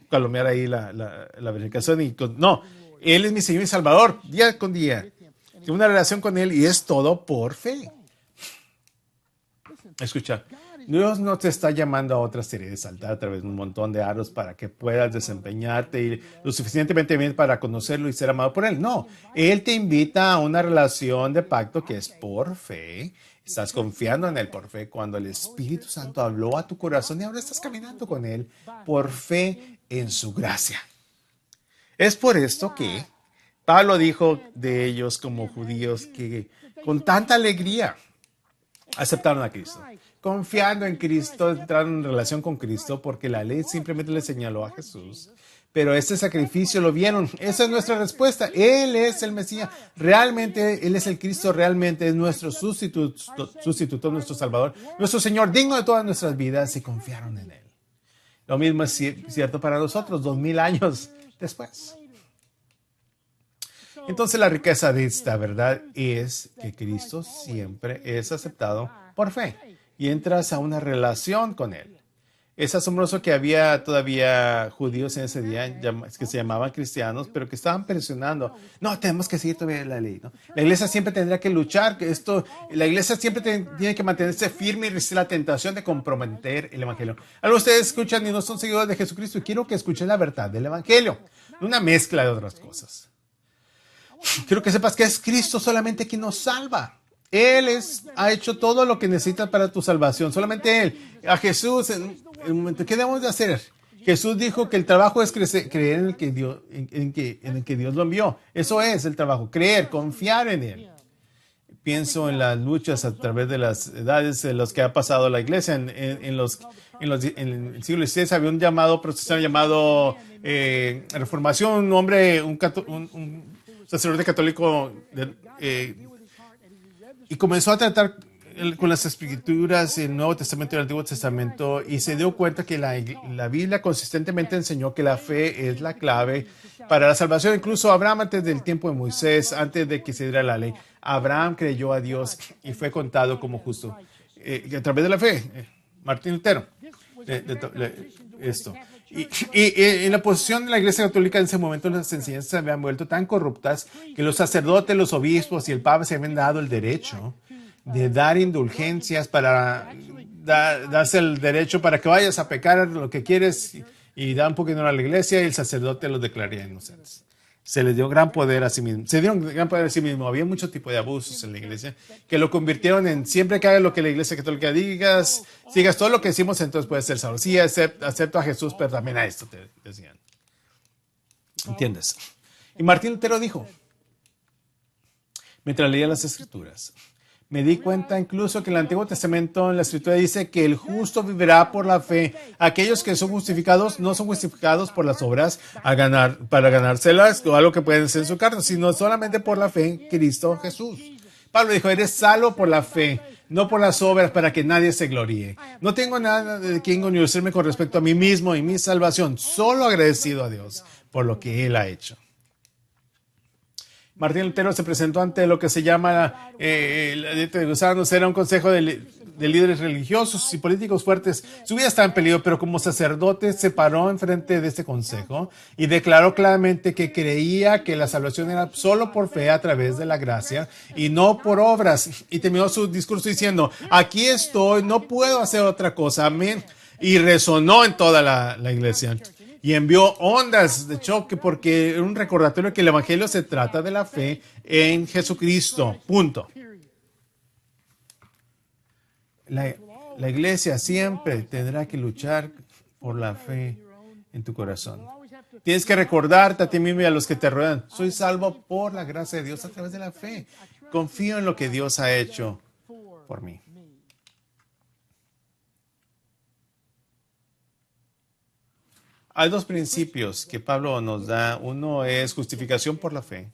palomear ahí la verificación. No, Él es mi Señor y Salvador, día con día. Tengo una relación con Él y es todo por fe. Escucha, Dios no te está llamando a otra serie de saltar a través de un montón de aros para que puedas desempeñarte lo suficientemente bien para conocerlo y ser amado por Él. No, Él te invita a una relación de pacto que es por fe. Estás confiando en Él por fe cuando el Espíritu Santo habló a tu corazón y ahora estás caminando con Él por fe en su gracia. Es por esto que Pablo dijo de ellos como judíos que con tanta alegría aceptaron a Cristo, confiando en Cristo, entraron en relación con Cristo porque la ley simplemente le señaló a Jesús, pero este sacrificio lo vieron. Esa es nuestra respuesta. Él es el Mesías, realmente Él es el Cristo, realmente es nuestro sustituto, nuestro Salvador, nuestro Señor, digno de todas nuestras vidas, y confiaron en Él. Lo mismo es cierto para nosotros 2000 años después. Entonces la riqueza de esta verdad es que Cristo siempre es aceptado por fe y entras a una relación con Él. Es asombroso que había todavía judíos en ese día que se llamaban cristianos, pero que estaban presionando. No, tenemos que seguir todavía la ley, ¿no? La iglesia siempre tendrá que luchar. La iglesia siempre tiene que mantenerse firme y resistir la tentación de comprometer el evangelio. Algunos de ustedes escuchan y no son seguidores de Jesucristo y quiero que escuchen la verdad del evangelio, una mezcla de otras cosas. Quiero que sepas que es Cristo solamente quien nos salva. Él ha hecho todo lo que necesitas para tu salvación. Solamente Él. A Jesús, ¿qué debemos de hacer? Jesús dijo que el trabajo es creer en el que Dios lo envió. Eso es el trabajo. Creer, confiar en Él. Pienso en las luchas a través de las edades de los que ha pasado la iglesia. En el siglo XVI había un llamado protestante llamado Reformación. Un hombre, un sacerdote católico y comenzó a tratar con las escrituras el Nuevo Testamento y el Antiguo Testamento y se dio cuenta que la Biblia consistentemente enseñó que la fe es la clave para la salvación. Incluso Abraham, antes del tiempo de Moisés, antes de que se diera la ley, Abraham creyó a Dios y fue contado como justo a través de la fe. Martín Lutero. Y en la posición de la Iglesia Católica en ese momento las enseñanzas se habían vuelto tan corruptas que los sacerdotes, los obispos y el Papa se habían dado el derecho de dar indulgencias para darse el derecho para que vayas a pecar lo que quieres y dar un poco de dinero a la iglesia y el sacerdote los declararía inocentes. Se les dio gran poder a sí mismo. Se dieron gran poder a sí mismo. Había mucho tipo de abusos en la iglesia que lo convirtieron en siempre que hagas lo que la iglesia católica digas, sigas todo lo que decimos, entonces puedes ser salvo. Sí, acepto a Jesús, pero también a esto te decían. ¿Entiendes? Y Martín Lutero dijo, mientras leía las Escrituras, me di cuenta incluso que en el Antiguo Testamento, en la Escritura dice que el justo vivirá por la fe. Aquellos que son justificados no son justificados por las obras para ganárselas o algo que pueden ser en su carne, sino solamente por la fe en Cristo Jesús. Pablo dijo, eres salvo por la fe, no por las obras para que nadie se gloríe. No tengo nada de qué enorgullecerme con respecto a mí mismo y mi salvación, solo agradecido a Dios por lo que Él ha hecho. Martín Lutero se presentó ante lo que se llama la dieta de gusanos. Era un consejo de líderes religiosos y políticos fuertes. Su vida estaba en peligro, pero como sacerdote se paró enfrente de este consejo y declaró claramente que creía que la salvación era solo por fe a través de la gracia y no por obras. Y terminó su discurso diciendo, aquí estoy, no puedo hacer otra cosa. Amén. Y resonó en toda la iglesia. Y envió ondas de choque porque era un recordatorio que el evangelio se trata de la fe en Jesucristo. Punto. La iglesia siempre tendrá que luchar por la fe en tu corazón. Tienes que recordarte a ti mismo y a los que te rodean. Soy salvo por la gracia de Dios a través de la fe. Confío en lo que Dios ha hecho por mí. Hay dos principios que Pablo nos da. Uno es justificación por la fe.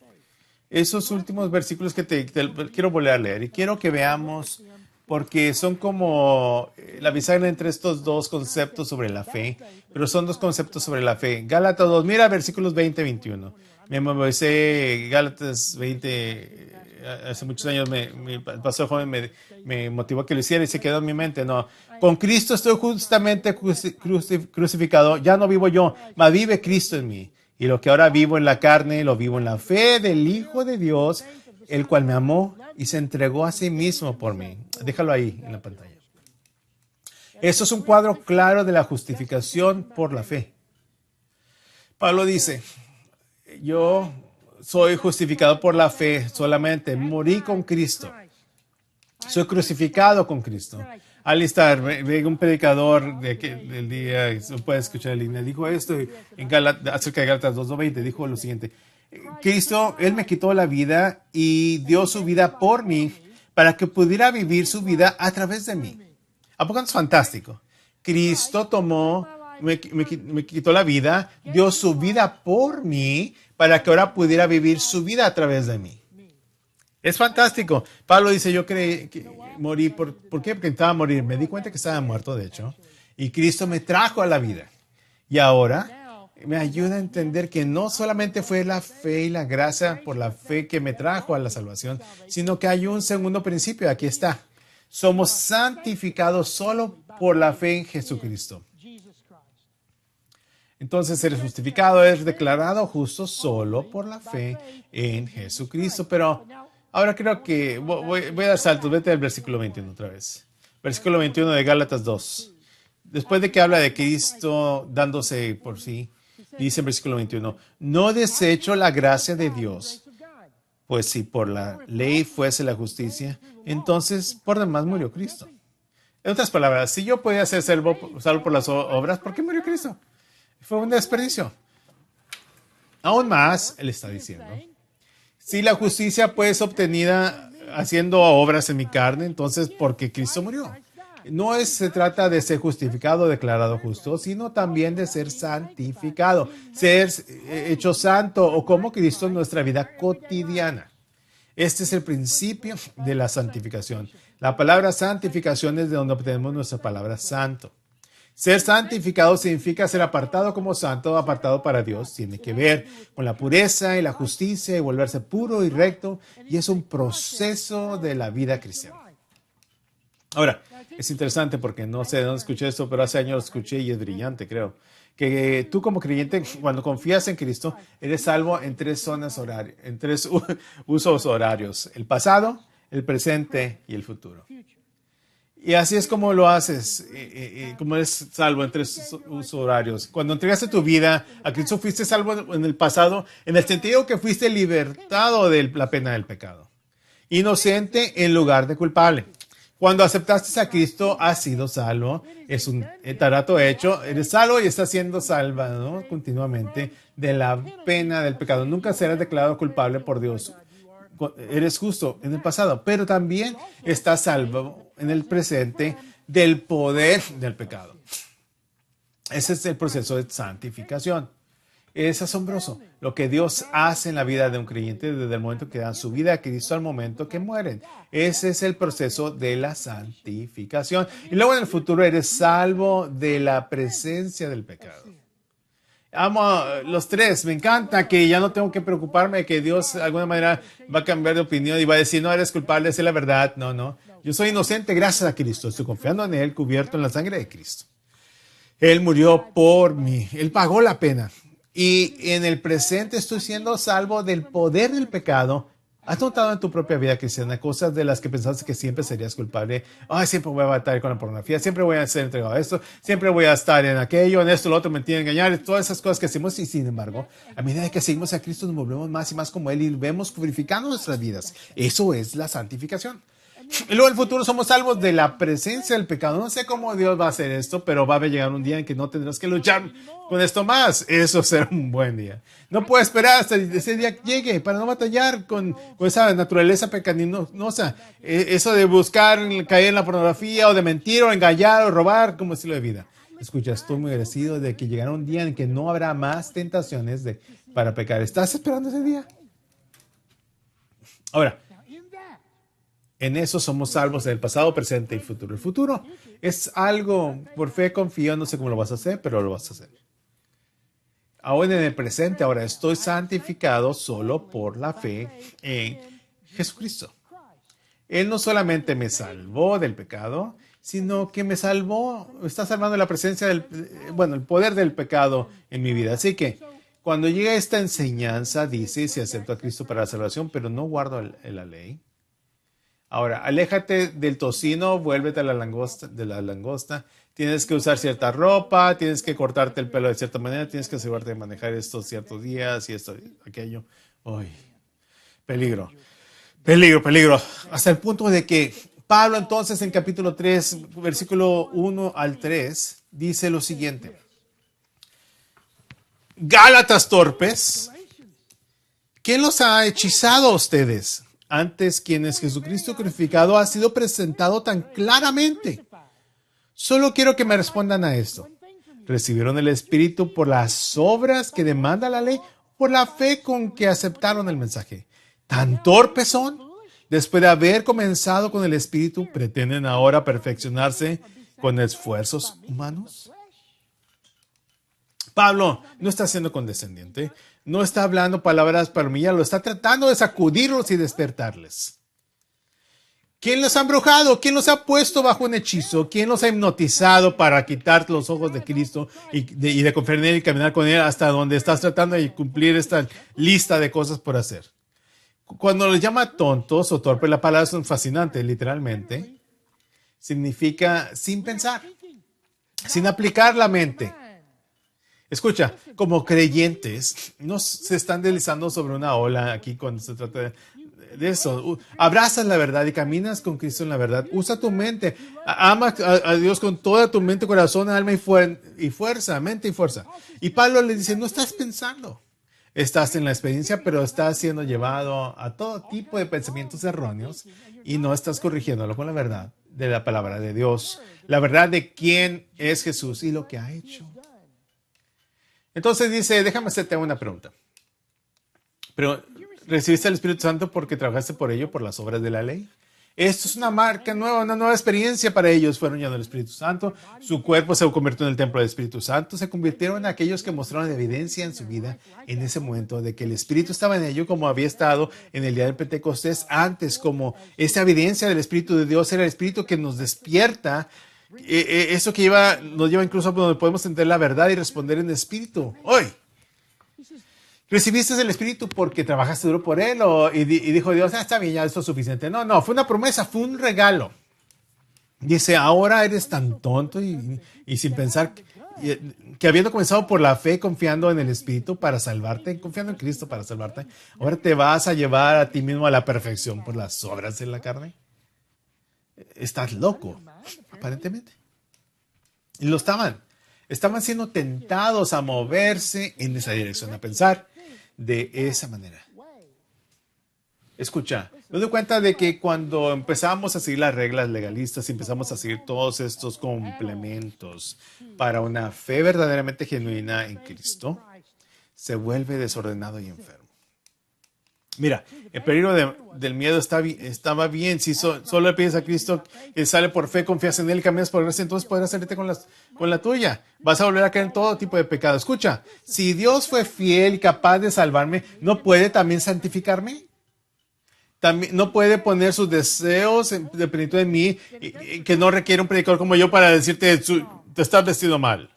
Esos últimos versículos que te quiero volver a leer y quiero que veamos porque son como la bisagra entre estos dos conceptos sobre la fe, pero son dos conceptos sobre la fe. Gálatas 2, mira versículos 20 y 21. Me memorizé Gálatas 20, hace muchos años el pastor joven me motivó a que lo hiciera y se quedó en mi mente. No, con Cristo estoy justamente crucificado, ya no vivo yo, mas vive Cristo en mí. Y lo que ahora vivo en la carne, lo vivo en la fe del Hijo de Dios, el cual me amó y se entregó a sí mismo por mí. Déjalo ahí en la pantalla. Esto es un cuadro claro de la justificación por la fe. Pablo dice, yo soy justificado por la fe solamente, morí con Cristo, soy crucificado con Cristo. Alistair, un predicador del día, puede escuchar el línea, dijo esto acerca de Gálatas 2:20, dijo lo siguiente, Cristo, Él me quitó la vida y dio su vida por mí para que pudiera vivir su vida a través de mí. ¿A poco no es fantástico? Cristo me quitó la vida, dio su vida por mí para que ahora pudiera vivir su vida a través de mí. Es fantástico. Pablo dice, yo creí que morí. ¿Por qué? Porque intentaba morir. Me di cuenta que estaba muerto, de hecho. Y Cristo me trajo a la vida. Y ahora me ayuda a entender que no solamente fue la fe y la gracia por la fe que me trajo a la salvación, sino que hay un segundo principio. Aquí está. Somos santificados solo por la fe en Jesucristo. Entonces eres justificado, eres declarado justo solo por la fe en Jesucristo. Pero ahora creo que voy a dar saltos. Vete al versículo 21 otra vez. Versículo 21 de Gálatas 2. Después de que habla de Cristo dándose por sí, dice en versículo 21, no desecho la gracia de Dios, pues si por la ley fuese la justicia, entonces por demás murió Cristo. En otras palabras, si yo podía ser salvo por las obras, ¿por qué murió Cristo? Fue un desperdicio. Aún más, él está diciendo, si la justicia pues obtenida haciendo obras en mi carne, entonces ¿por qué Cristo murió? No se trata de ser justificado, declarado justo, sino también de ser santificado, ser hecho santo o como Cristo en nuestra vida cotidiana. Este es el principio de la santificación. La palabra santificación es de donde obtenemos nuestra palabra santo. Ser santificado significa ser apartado como santo, apartado para Dios. Tiene que ver con la pureza y la justicia y volverse puro y recto. Y es un proceso de la vida cristiana. Ahora, es interesante porque no sé de dónde escuché esto, pero hace años lo escuché y es brillante, creo. Que tú como creyente, cuando confías en Cristo, eres salvo en tres zonas horarias, en tres usos horarios. El pasado, el presente y el futuro. Y así es como lo haces, como eres salvo en tres horarios. Cuando entregaste tu vida a Cristo, fuiste salvo en el pasado, en el sentido que fuiste libertado de la pena del pecado. Inocente en lugar de culpable. Cuando aceptaste a Cristo, has sido salvo. Es un tarato hecho. Eres salvo y estás siendo salvado, ¿no?, continuamente de la pena del pecado. Nunca serás declarado culpable por Dios. Eres justo en el pasado, pero también estás salvo en el presente del poder del pecado. Ese es el proceso de santificación. Es asombroso lo que Dios hace en la vida de un creyente desde el momento que dan su vida a Cristo al momento que mueren. Ese es el proceso de la santificación. Y luego en el futuro eres salvo de la presencia del pecado. Amo a los tres, me encanta que ya no tengo que preocuparme de que Dios de alguna manera va a cambiar de opinión y va a decir, no, eres culpable, es la verdad. No, no. Yo soy inocente gracias a Cristo. Estoy confiando en Él, cubierto en la sangre de Cristo. Él murió por mí. Él pagó la pena. Y en el presente estoy siendo salvo del poder del pecado. ¿Has notado en tu propia vida cristiana cosas de las que pensaste que siempre serías culpable? Ay, siempre voy a batallar con la pornografía, siempre voy a ser entregado a esto, siempre voy a estar en aquello, en esto, lo otro, mentir, engañar, todas esas cosas que hacemos. Y sin embargo, a medida que seguimos a Cristo, nos volvemos más y más como Él y vemos purificando nuestras vidas. Eso es la santificación. Y luego en el futuro somos salvos de la presencia del pecado. No sé cómo Dios va a hacer esto, pero va a llegar un día en que no tendrás que luchar con esto más. Eso será un buen día. No puedo esperar hasta ese día llegue para no batallar con esa naturaleza pecaminosa. Eso de buscar caer en la pornografía o de mentir o engañar o robar como estilo de vida. Escucha, estoy muy agradecido de que llegará un día en que no habrá más tentaciones para pecar. ¿Estás esperando ese día? Ahora, en eso somos salvos del pasado, presente y futuro. El futuro es algo, por fe confío, no sé cómo lo vas a hacer, pero lo vas a hacer. Aún en el presente, ahora estoy santificado solo por la fe en Jesucristo. Él no solamente me salvó del pecado, sino que me salvó, está salvando la presencia el poder del pecado en mi vida. Así que cuando llega esta enseñanza, dice, si acepto a Cristo para la salvación, pero no guardo la ley. Ahora, aléjate del tocino, vuélvete a la langosta. Tienes que usar cierta ropa, tienes que cortarte el pelo de cierta manera, tienes que asegurarte de manejar estos ciertos días y esto, aquello. Uy, peligro, peligro, peligro. Hasta el punto de que Pablo entonces en capítulo 3, versículo 1 al 3, dice lo siguiente. Gálatas torpes, ¿quién los ha hechizado a ustedes? Antes, quienes Jesucristo crucificado ha sido presentado tan claramente. Solo quiero que me respondan a esto. ¿Recibieron el Espíritu por las obras que demanda la ley? ¿Por la fe con que aceptaron el mensaje? ¿Tan torpes son? Después de haber comenzado con el Espíritu, ¿pretenden ahora perfeccionarse con esfuerzos humanos? Pablo no está siendo condescendiente. No está hablando palabras para humillarlo, está tratando de sacudirlos y despertarles. ¿Quién los ha embrujado? ¿Quién los ha puesto bajo un hechizo? ¿Quién los ha hipnotizado para quitar los ojos de Cristo y de confiar en Él y caminar con Él hasta donde estás tratando de cumplir esta lista de cosas por hacer? Cuando los llama tontos o torpes, la palabra es fascinante, literalmente. Significa sin pensar, sin aplicar la mente. Escucha, como creyentes, no se están deslizando sobre una ola aquí cuando se trata de eso. Abrazas la verdad y caminas con Cristo en la verdad. Usa tu mente. Ama a Dios con toda tu mente, corazón, alma y fuerza, mente y fuerza. Y Pablo le dice, no estás pensando. Estás en la experiencia, pero estás siendo llevado a todo tipo de pensamientos erróneos y no estás corrigiéndolo con la verdad de la palabra de Dios. La verdad de quién es Jesús y lo que ha hecho. Entonces dice, déjame hacerte una pregunta. Pero, ¿recibiste el Espíritu Santo porque trabajaste por ello, por las obras de la ley? Esto es una marca nueva, una nueva experiencia para ellos. Fueron llenos del Espíritu Santo. Su cuerpo se convirtió en el templo del Espíritu Santo. Se convirtieron en aquellos que mostraron evidencia en su vida en ese momento de que el Espíritu estaba en ellos como había estado en el día del Pentecostés antes, como esa evidencia del Espíritu de Dios era el Espíritu que nos despierta. Eso que nos lleva incluso a donde podemos entender la verdad y responder en espíritu. Hoy, ¿recibiste el Espíritu porque trabajaste duro por Él? Y dijo Dios, está bien, ya esto es suficiente. No, fue una promesa, fue un regalo. Dice, ahora eres tan tonto y sin pensar que habiendo comenzado por la fe, confiando en el Espíritu para salvarte, confiando en Cristo para salvarte, ahora te vas a llevar a ti mismo a la perfección por las obras de la carne. Estás loco, aparentemente. Y lo estaban. Estaban siendo tentados a moverse en esa dirección, a pensar de esa manera. Escucha, me doy cuenta de que cuando empezamos a seguir las reglas legalistas y empezamos a seguir todos estos complementos para una fe verdaderamente genuina en Cristo, se vuelve desordenado y enfermo. Mira, el peligro del miedo estaba bien. Si solo le pides a Cristo, Él sale por fe, confías en Él, caminas por gracia, entonces podrás salirte con la tuya. Vas a volver a caer en todo tipo de pecado. Escucha, si Dios fue fiel y capaz de salvarme, ¿no puede también santificarme? También no puede poner sus deseos de plenitud en mí, que no requiere un predicador como yo para decirte, te estás vestido mal.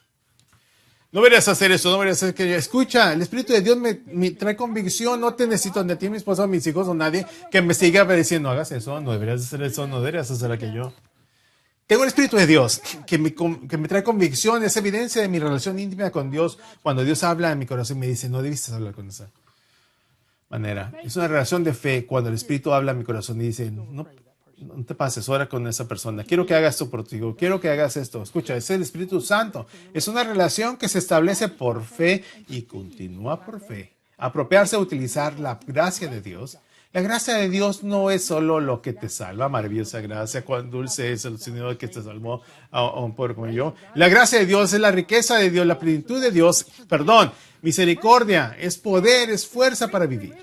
No deberías hacer eso, no deberías hacer que... Escucha, el Espíritu de Dios me trae convicción, no te necesito ni a ti, mi esposa, mis hijos o nadie que me siga diciendo, no hagas eso, no deberías hacer eso, no deberías hacer aquello. Tengo el Espíritu de Dios que me trae convicción, es evidencia de mi relación íntima con Dios. Cuando Dios habla en mi corazón y me dice, no debiste hablar con esa manera. Es una relación de fe cuando el Espíritu habla en mi corazón y dice, no te pases, ora con esa persona. Quiero que hagas esto por ti. Quiero que hagas esto. Escucha, es el Espíritu Santo. Es una relación que se establece por fe y continúa por fe. Apropiarse a utilizar la gracia de Dios. La gracia de Dios no es solo lo que te salva, maravillosa gracia, cuán dulce es el Señor que te salvó a un pobre como yo. La gracia de Dios es la riqueza de Dios, la plenitud de Dios, perdón, misericordia, es poder, es fuerza para vivir.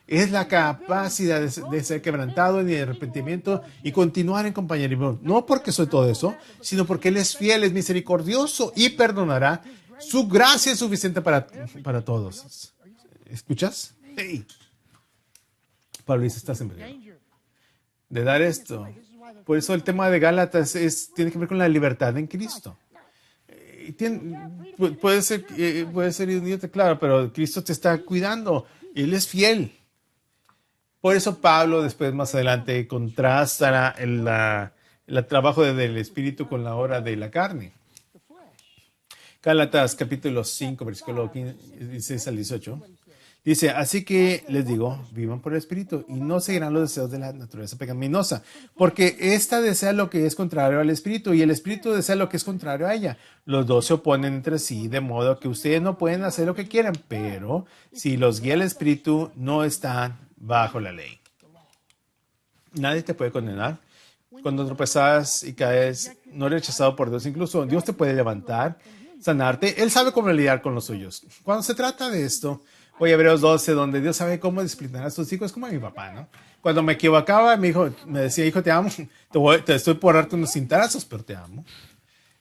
Es la capacidad de ser quebrantado en el arrepentimiento y continuar en compañerismo. No porque soy todo eso, sino porque Él es fiel, es misericordioso y perdonará. Su gracia es suficiente para todos. ¿Escuchas? Hey. Pablo dice, estás en peligro de dar esto. Por eso el tema de Gálatas tiene que ver con la libertad en Cristo. Puede ser idiota, claro, pero Cristo te está cuidando. Él es fiel. Por eso Pablo después, más adelante, contrasta el trabajo del Espíritu con la obra de la carne. Gálatas capítulo 5, versículo 16 al 18. Dice, así que les digo, vivan por el Espíritu y no seguirán los deseos de la naturaleza pecaminosa, porque ésta desea lo que es contrario al Espíritu y el Espíritu desea lo que es contrario a ella. Los dos se oponen entre sí, de modo que ustedes no pueden hacer lo que quieran, pero si los guía el Espíritu, no están bajo la ley. Nadie te puede condenar. Cuando tropezas y caes, no eres rechazado por Dios. Incluso Dios te puede levantar, sanarte. Él sabe cómo lidiar con los suyos. Cuando se trata de esto, voy a Hebreos 12, donde Dios sabe cómo disciplinar a sus hijos, como a mi papá, ¿no? Cuando me equivocaba, me decía, hijo, te amo. Te estoy por darte unos cintazos, pero te amo.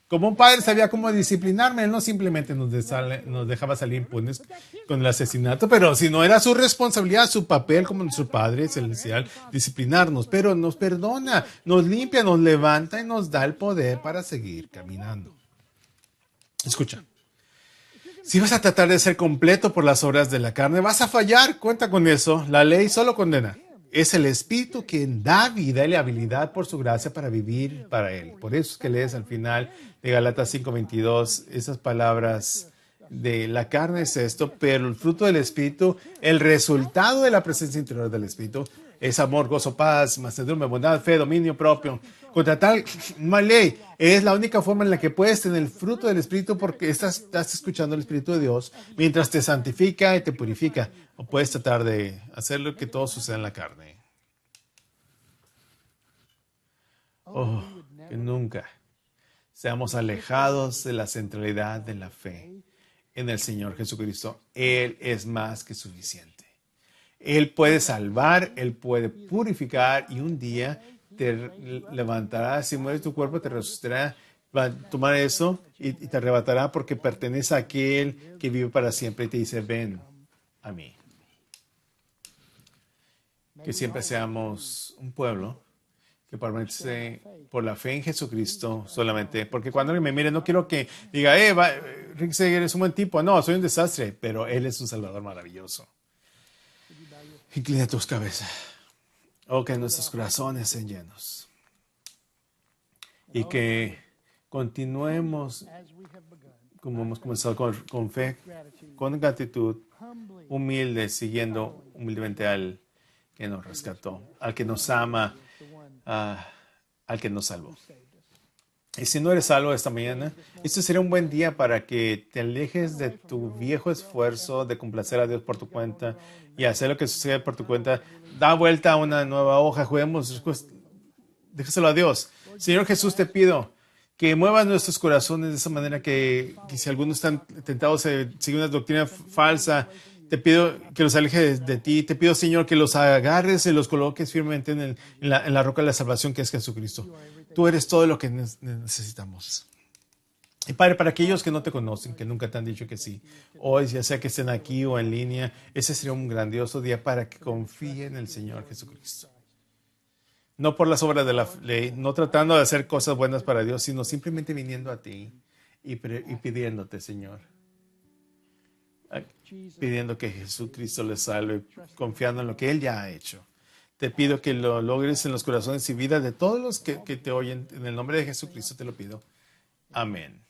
Como un padre sabía cómo disciplinarme, él no simplemente nos dejaba salir impunes con el asesinato, pero si no era su responsabilidad, su papel como nuestro Padre celestial, disciplinarnos, pero nos perdona, nos limpia, nos levanta y nos da el poder para seguir caminando. Escucha, si vas a tratar de ser completo por las obras de la carne, vas a fallar, cuenta con eso, la ley solo condena. Es el Espíritu quien da vida y la habilidad por su gracia para vivir para Él. Por eso es que lees al final de Galatas 5:22 esas palabras de la carne es esto, pero el fruto del Espíritu, el resultado de la presencia interior del Espíritu, es amor, gozo, paz, mansedumbre, bondad, fe, dominio propio. Contra tal ley es la única forma en la que puedes tener el fruto del Espíritu porque estás escuchando el Espíritu de Dios mientras te santifica y te purifica. O puedes tratar de hacer lo que todo suceda en la carne. Oh, que nunca seamos alejados de la centralidad de la fe en el Señor Jesucristo. Él es más que suficiente. Él puede salvar, Él puede purificar y un día te levantará. Si mueres tu cuerpo, te resucitará. Va a tomar eso y te arrebatará porque pertenece a aquel que vive para siempre y te dice, ven a mí. Que siempre seamos un pueblo que permanece por la fe en Jesucristo solamente. Porque cuando alguien me mire, no quiero que diga, Rick Seger es un buen tipo. No, soy un desastre, pero Él es un Salvador maravilloso. Inclina tus cabezas. Oh, que nuestros corazones sean llenos y que continuemos como hemos comenzado con fe, con gratitud, humildes, siguiendo humildemente al que nos rescató, al que nos ama, al que nos salvó. Y si no eres salvo esta mañana, este sería un buen día para que te alejes de tu viejo esfuerzo de complacer a Dios por tu cuenta y hacer lo que sucede por tu cuenta. Da vuelta a una nueva hoja, juguemos, déjaselo a Dios. Señor Jesús, te pido que muevas nuestros corazones de esa manera que si algunos están tentados a seguir una doctrina falsa, te pido que los alejes de ti. Te pido, Señor, que los agarres y los coloques firmemente en la roca de la salvación que es Jesucristo. Tú eres todo lo que necesitamos. Y Padre, para aquellos que no te conocen, que nunca te han dicho que sí, hoy, ya sea que estén aquí o en línea, ese sería un grandioso día para que confíen en el Señor Jesucristo. No por las obras de la ley, no tratando de hacer cosas buenas para Dios, sino simplemente viniendo a ti y pidiéndote, Señor. Pidiendo que Jesucristo les salve, confiando en lo que Él ya ha hecho. Te pido que lo logres en los corazones y vidas de todos los que te oyen. En el nombre de Jesucristo te lo pido. Amén.